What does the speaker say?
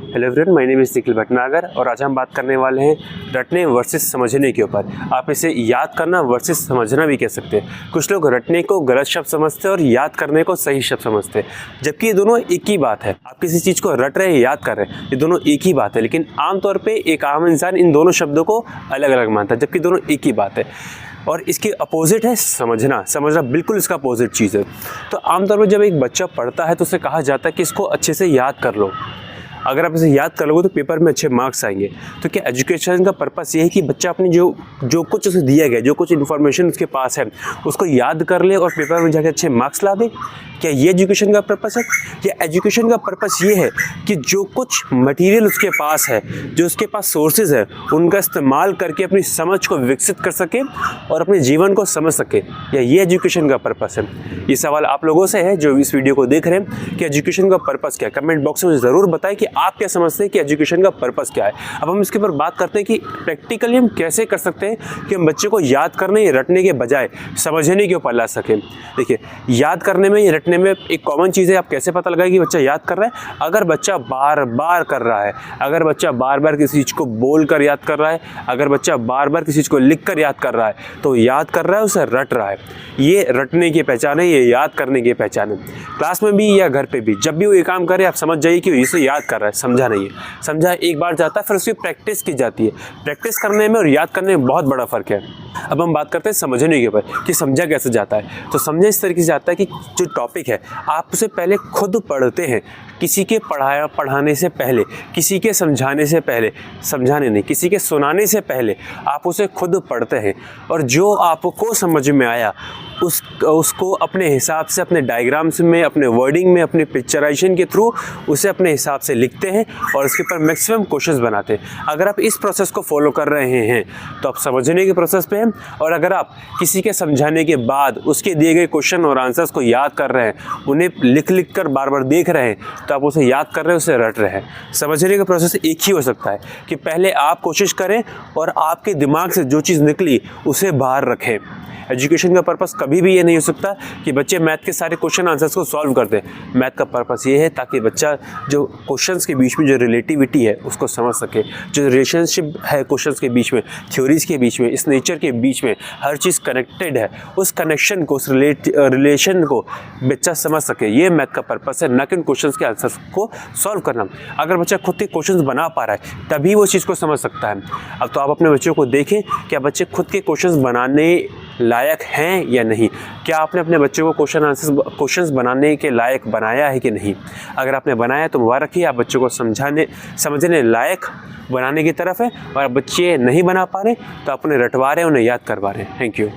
Hello everyone, my name is Nikhil Bhatnagar और आज हम बात करने वाले हैं रटने वर्सेस समझने के ऊपर। आप इसे याद करना वर्सेस समझना भी कह सकते हैं। कुछ लोग रटने को गलत शब्द समझते हैं और याद करने को सही शब्द समझते हैं, जबकि ये दोनों एक ही बात है। आप किसी चीज़ को रट रहे हैं, याद कर रहे हैं, ये दोनों एक ही बात है। लेकिन आमतौर पर एक आम इंसान इन दोनों शब्दों को अलग अलग मानता है, जबकि दोनों एक ही बात है। और इसके अपोजिट है समझना। समझना बिल्कुल इसका अपोजिट चीज़ है। तो आमतौर पर जब एक बच्चा पढ़ता है तो उसे कहा जाता है कि इसको अच्छे से याद कर लो। अगर आप इसे याद कर लोगे तो पेपर में अच्छे मार्क्स आएंगे। तो क्या एजुकेशन का पर्पस ये है कि बच्चा अपनी जो कुछ उसे दिया गया, जो कुछ इन्फॉर्मेशन उसके पास है, उसको याद कर ले और पेपर में जाके अच्छे मार्क्स ला दे? क्या ये एजुकेशन का पर्पस है? या एजुकेशन का पर्पस ये है कि जो कुछ मटेरियल उसके पास है, जो उसके पास सोर्सेज है, उनका इस्तेमाल करके अपनी समझ को विकसित कर सके और अपने जीवन को समझ सके? या ये एजुकेशन का पर्पस है? ये सवाल आप लोगों से है जो इस वीडियो को देख रहे हैं कि एजुकेशन का पर्पस क्या है। कमेंट बॉक्स में ज़रूर बताएं कि आप क्या समझते हैं कि एजुकेशन का पर्पस क्या है। अब हम इसके ऊपर बात करते हैं कि प्रैक्टिकली हम कैसे कर सकते हैं कि हम बच्चे को याद करने या रटने के बजाय समझने के ऊपर ला सकें। देखिए, याद करने में या रटने में एक कॉमन चीज़ है। आप कैसे पता लगाएं कि बच्चा याद कर रहा है? अगर बच्चा बार बार कर रहा है, अगर बच्चा बार बार किसी चीज़ को बोल कर याद कर रहा है, अगर बच्चा बार बार किसी चीज़ को लिख कर याद कर रहा है, तो याद कर रहा है, उसे रट रहा है। ये रटने की पहचान है, ये याद करने की पहचान है। क्लास में भी या घर पे भी जब भी वो ये काम करे, आप समझ जाइए कि इसे याद कर रहा है, समझा नहीं है। समझा एक बार जाता है, फिर उसकी प्रैक्टिस की जाती है। प्रैक्टिस करने में और याद करने में बहुत बड़ा फ़र्क है। अब हम बात करते हैं समझने के ऊपर कि समझा कैसे जाता है। तो समझा इस तरीके से जाता है कि जो टॉपिक है आप उसे पहले खुद पढ़ते हैं, किसी के पढ़ाने से पहले, किसी के समझाने से पहले, समझाने नहीं, किसी के सुनाने से पहले आप उसे खुद पढ़ते हैं। और जो आपको समझ में आया उसको अपने हिसाब से, अपने डायग्राम्स में, अपने वर्डिंग में, अपने पिक्चराइजेशन के थ्रू उसे अपने हिसाब से लिखते हैं और उसके ऊपर मैक्सिमम क्वेश्चंस बनाते हैं। अगर आप इस प्रोसेस को फॉलो कर रहे हैं तो आप समझने के प्रोसेस पे हैं। और अगर आप किसी के समझाने के बाद उसके दिए गए क्वेश्चन और आंसर्स को याद कर रहे हैं, उन्हें लिख कर बार बार देख रहे हैं, तो आप उसे याद कर रहे हैं, उसे रट रहे हैं। समझने का प्रोसेस एक ही हो सकता है कि पहले आप कोशिश करें और आपके दिमाग से जो चीज़ निकली उसे बाहर रखें। एजुकेशन का पर्पस कभी भी ये नहीं हो सकता कि बच्चे मैथ के सारे क्वेश्चन आंसर्स को सॉल्व कर दें। मैथ का पर्पस ये है ताकि बच्चा जो क्वेश्चंस के बीच में जो रिलेटिविटी है उसको समझ सके, जो रिलेशनशिप है क्वेश्चंस के बीच में, थ्योरीज के बीच में, इस नेचर के बीच में हर चीज़ कनेक्टेड है, उस कनेक्शन को, उस रिलेशन को बच्चा समझ सके। ये मैथ का पर्पस है, न कि उन क्वेश्चंस के आंसर्स को सॉल्व करना। अगर बच्चा खुद के क्वेश्चंस बना पा रहा है तभी वो चीज़ को समझ सकता है। अब तो आप अपने बच्चों को देखें, क्या बच्चे खुद के क्वेश्चंस बनाने लायक हैं या नहीं। क्या आपने अपने बच्चों को क्वेश्चंस बनाने के लायक बनाया है कि नहीं? अगर आपने बनाया तो मुबारक ही, आप बच्चों को समझने लायक बनाने की तरफ है। और बच्चे नहीं बना पा रहे तो आप उन्हें रटवा रहे हैं, उन्हें याद करवा रहे हैं। Thank you.